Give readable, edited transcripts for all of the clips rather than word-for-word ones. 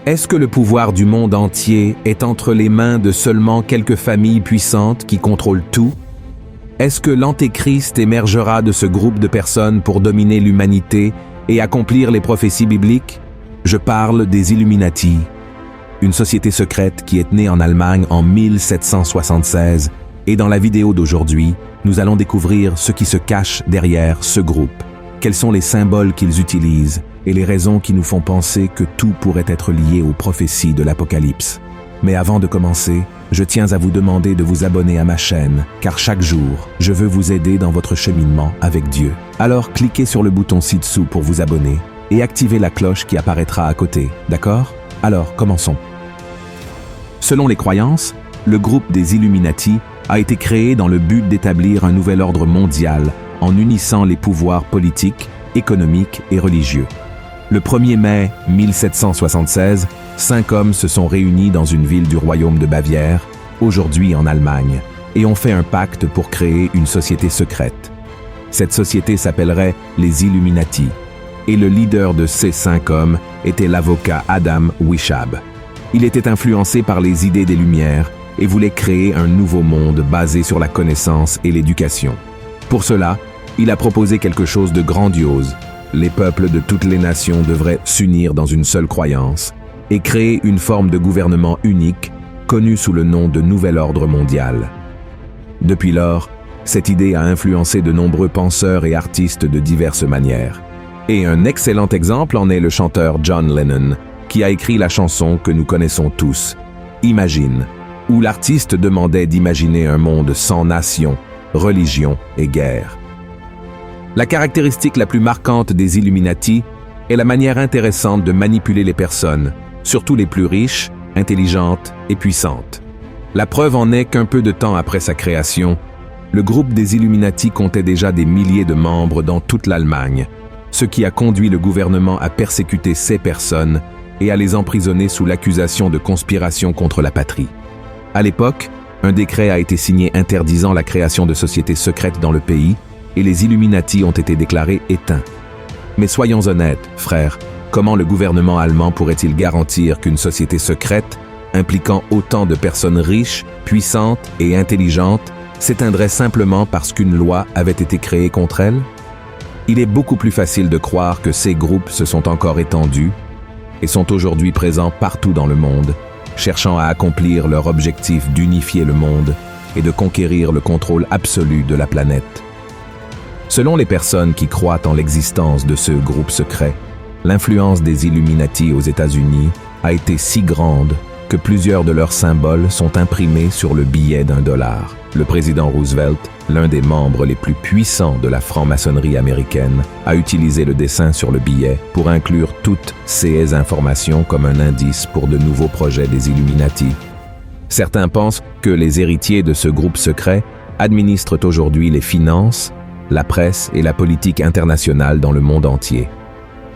Est-ce que le pouvoir du monde entier est entre les mains de seulement quelques familles puissantes qui contrôlent tout? Est-ce que l'Antéchrist émergera de ce groupe de personnes pour dominer l'humanité et accomplir les prophéties bibliques? Je parle des Illuminati, une société secrète qui est née en Allemagne en 1776, et dans la vidéo d'aujourd'hui, nous allons découvrir ce qui se cache derrière ce groupe, quels sont les symboles qu'ils utilisent et les raisons qui nous font penser que tout pourrait être lié aux prophéties de l'Apocalypse. Mais avant de commencer, je tiens à vous demander de vous abonner à ma chaîne, car chaque jour, je veux vous aider dans votre cheminement avec Dieu. Alors cliquez sur le bouton ci-dessous pour vous abonner et activez la cloche qui apparaîtra à côté, d'accord? Alors, commençons. Selon les croyances, le groupe des Illuminati a été créé dans le but d'établir un nouvel ordre mondial en unissant les pouvoirs politiques, économiques et religieux. Le 1er mai 1776, 5 hommes se sont réunis dans une ville du royaume de Bavière, aujourd'hui en Allemagne, et ont fait un pacte pour créer une société secrète. Cette société s'appellerait les Illuminati, et le leader de ces 5 hommes était l'avocat Adam Weishaupt. Il était influencé par les idées des Lumières et voulait créer un nouveau monde basé sur la connaissance et l'éducation. Pour cela, il a proposé quelque chose de grandiose. Les peuples de toutes les nations devraient s'unir dans une seule croyance et créer une forme de gouvernement unique, connue sous le nom de Nouvel Ordre Mondial. Depuis lors, cette idée a influencé de nombreux penseurs et artistes de diverses manières. Et un excellent exemple en est le chanteur John Lennon, qui a écrit la chanson que nous connaissons tous, Imagine, où l'artiste demandait d'imaginer un monde sans nation, religion et guerre. La caractéristique la plus marquante des Illuminati est la manière intéressante de manipuler les personnes, surtout les plus riches, intelligentes et puissantes. La preuve en est qu'un peu de temps après sa création, le groupe des Illuminati comptait déjà des milliers de membres dans toute l'Allemagne, ce qui a conduit le gouvernement à persécuter ces personnes et à les emprisonner sous l'accusation de conspiration contre la patrie. À l'époque, un décret a été signé interdisant la création de sociétés secrètes dans le pays et les Illuminati ont été déclarés éteints. Mais soyons honnêtes, frères, comment le gouvernement allemand pourrait-il garantir qu'une société secrète, impliquant autant de personnes riches, puissantes et intelligentes, s'éteindrait simplement parce qu'une loi avait été créée contre elle? Il est beaucoup plus facile de croire que ces groupes se sont encore étendus et sont aujourd'hui présents partout dans le monde, cherchant à accomplir leur objectif d'unifier le monde et de conquérir le contrôle absolu de la planète. Selon les personnes qui croient en l'existence de ce groupe secret, l'influence des Illuminati aux États-Unis a été si grande que plusieurs de leurs symboles sont imprimés sur le billet d'$1. Le président Roosevelt, l'un des membres les plus puissants de la franc-maçonnerie américaine, a utilisé le dessin sur le billet pour inclure toutes ces informations comme un indice pour de nouveaux projets des Illuminati. Certains pensent que les héritiers de ce groupe secret administrent aujourd'hui les finances, la presse et la politique internationale dans le monde entier.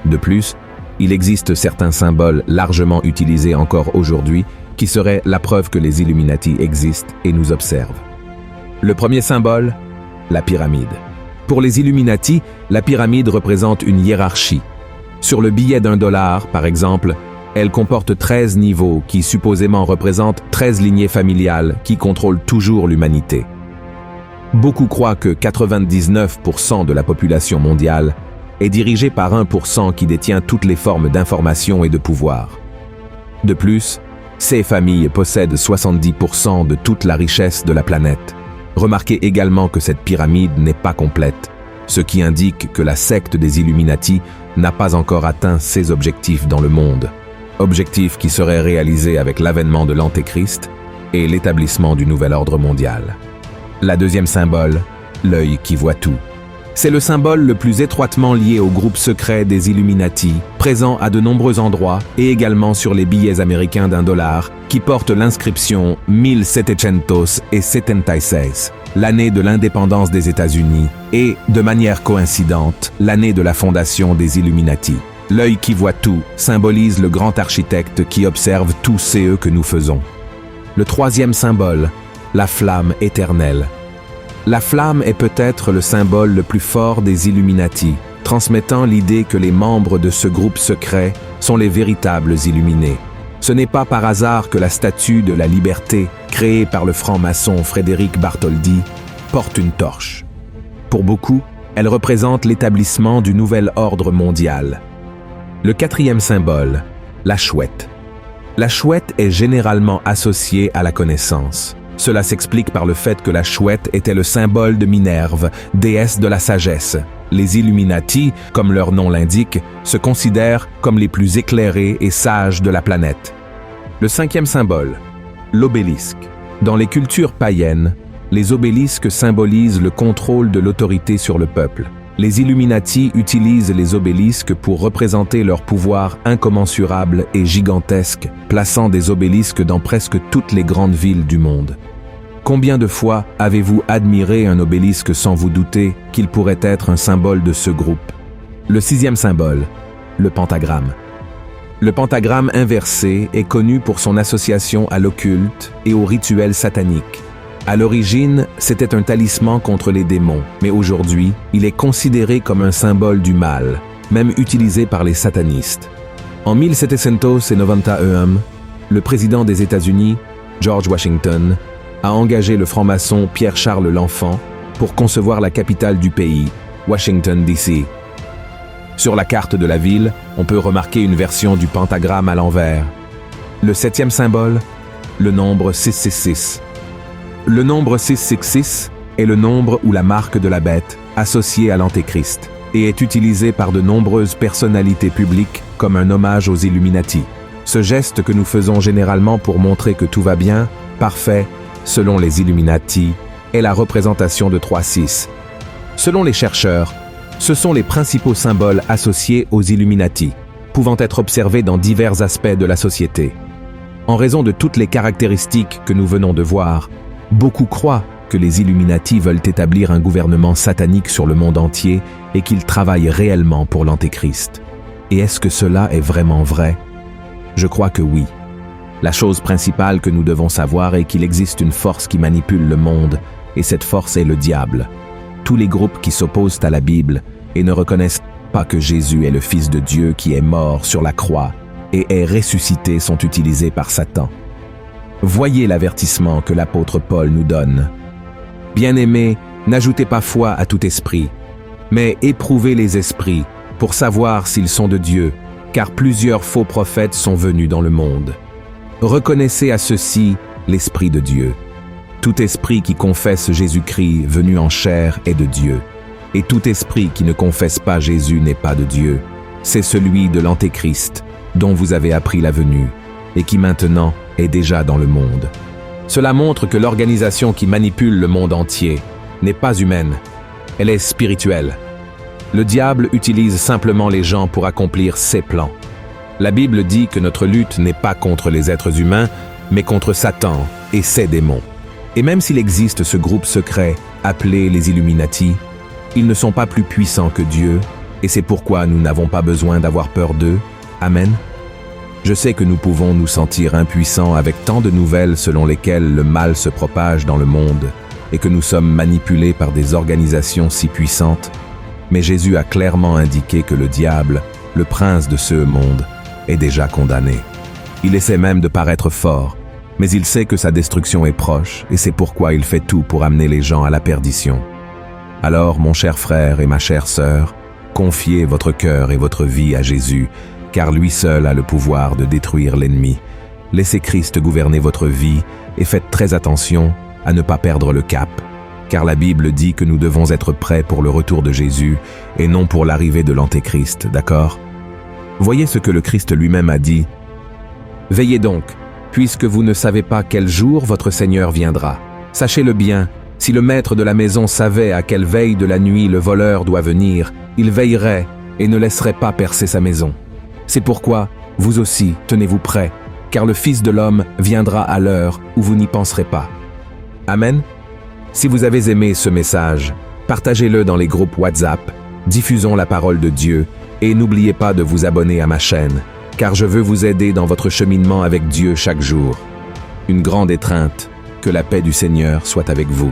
De plus, il existe certains symboles largement utilisés encore aujourd'hui qui seraient la preuve que les Illuminati existent et nous observent. Le premier symbole, la pyramide. Pour les Illuminati, la pyramide représente une hiérarchie. Sur le billet d'$1, par exemple, elle comporte 13 niveaux qui supposément représentent 13 lignées familiales qui contrôlent toujours l'humanité. Beaucoup croient que 99% de la population mondiale est dirigée par 1% qui détient toutes les formes d'information et de pouvoir. De plus, ces familles possèdent 70% de toute la richesse de la planète. Remarquez également que cette pyramide n'est pas complète, ce qui indique que la secte des Illuminati n'a pas encore atteint ses objectifs dans le monde, objectifs qui seraient réalisés avec l'avènement de l'Antéchrist et l'établissement du nouvel ordre mondial. La deuxième symbole, l'œil qui voit tout. C'est le symbole le plus étroitement lié au groupe secret des Illuminati, présent à de nombreux endroits et également sur les billets américains d'$1 qui portent l'inscription 1776, l'année de l'indépendance des États-Unis et, de manière coïncidente, l'année de la fondation des Illuminati. L'œil qui voit tout symbolise le grand architecte qui observe tous ces que nous faisons. Le troisième symbole, la flamme éternelle. La flamme est peut-être le symbole le plus fort des Illuminati, transmettant l'idée que les membres de ce groupe secret sont les véritables illuminés. Ce n'est pas par hasard que la statue de la liberté, créée par le franc-maçon Frédéric Bartholdi, porte une torche. Pour beaucoup, elle représente l'établissement du nouvel ordre mondial. Le quatrième symbole, la chouette. La chouette est généralement associée à la connaissance. Cela s'explique par le fait que la chouette était le symbole de Minerve, déesse de la sagesse. Les Illuminati, comme leur nom l'indique, se considèrent comme les plus éclairés et sages de la planète. Le cinquième symbole, l'obélisque. Dans les cultures païennes, les obélisques symbolisent le contrôle de l'autorité sur le peuple. Les Illuminati utilisent les obélisques pour représenter leur pouvoir incommensurable et gigantesque, plaçant des obélisques dans presque toutes les grandes villes du monde. Combien de fois avez-vous admiré un obélisque sans vous douter qu'il pourrait être un symbole de ce groupe? Le sixième symbole, le pentagramme. Le pentagramme inversé est connu pour son association à l'occulte et aux rituels sataniques. À l'origine, c'était un talisman contre les démons, mais aujourd'hui, il est considéré comme un symbole du mal, même utilisé par les satanistes. En 1791, le président des États-Unis, George Washington, a engagé le franc-maçon Pierre-Charles l'Enfant pour concevoir la capitale du pays, Washington, D.C. Sur la carte de la ville, on peut remarquer une version du pentagramme à l'envers. Le septième symbole, le nombre 666. Le nombre 666 est le nombre ou la marque de la bête associée à l'Antéchrist et est utilisé par de nombreuses personnalités publiques comme un hommage aux Illuminati. Ce geste que nous faisons généralement pour montrer que tout va bien, parfait, selon les Illuminati, est la représentation de 3-6. Selon les chercheurs, ce sont les principaux symboles associés aux Illuminati, pouvant être observés dans divers aspects de la société. En raison de toutes les caractéristiques que nous venons de voir, beaucoup croient que les Illuminati veulent établir un gouvernement satanique sur le monde entier et qu'ils travaillent réellement pour l'Antéchrist. Et est-ce que cela est vraiment vrai? Je crois que oui. La chose principale que nous devons savoir est qu'il existe une force qui manipule le monde, et cette force est le diable. Tous les groupes qui s'opposent à la Bible et ne reconnaissent pas que Jésus est le Fils de Dieu qui est mort sur la croix et est ressuscité sont utilisés par Satan. Voyez l'avertissement que l'apôtre Paul nous donne. Bien-aimés, n'ajoutez pas foi à tout esprit, mais éprouvez les esprits pour savoir s'ils sont de Dieu, car plusieurs faux prophètes sont venus dans le monde. Reconnaissez à ceux-ci l'Esprit de Dieu. Tout esprit qui confesse Jésus-Christ venu en chair est de Dieu, et tout esprit qui ne confesse pas Jésus n'est pas de Dieu. C'est celui de l'Antéchrist, dont vous avez appris la venue, et qui maintenant est déjà dans le monde. Cela montre que l'organisation qui manipule le monde entier n'est pas humaine, elle est spirituelle. Le diable utilise simplement les gens pour accomplir ses plans. La Bible dit que notre lutte n'est pas contre les êtres humains, mais contre Satan et ses démons. Et même s'il existe ce groupe secret appelé les Illuminati, ils ne sont pas plus puissants que Dieu, et c'est pourquoi nous n'avons pas besoin d'avoir peur d'eux. Amen. Je sais que nous pouvons nous sentir impuissants avec tant de nouvelles selon lesquelles le mal se propage dans le monde et que nous sommes manipulés par des organisations si puissantes, mais Jésus a clairement indiqué que le diable, le prince de ce monde, est déjà condamné. Il essaie même de paraître fort, mais il sait que sa destruction est proche et c'est pourquoi il fait tout pour amener les gens à la perdition. Alors, mon cher frère et ma chère sœur, confiez votre cœur et votre vie à Jésus, car lui seul a le pouvoir de détruire l'ennemi. Laissez Christ gouverner votre vie et faites très attention à ne pas perdre le cap, car la Bible dit que nous devons être prêts pour le retour de Jésus et non pour l'arrivée de l'Antéchrist, d'accord? Voyez ce que le Christ lui-même a dit. « Veillez donc, puisque vous ne savez pas quel jour votre Seigneur viendra. Sachez-le bien, si le maître de la maison savait à quelle veille de la nuit le voleur doit venir, il veillerait et ne laisserait pas percer sa maison. C'est pourquoi, vous aussi, tenez-vous prêts, car le Fils de l'homme viendra à l'heure où vous n'y penserez pas. » Amen. Si vous avez aimé ce message, partagez-le dans les groupes WhatsApp, diffusons la parole de Dieu et n'oubliez pas de vous abonner à ma chaîne, car je veux vous aider dans votre cheminement avec Dieu chaque jour. Une grande étreinte, que la paix du Seigneur soit avec vous.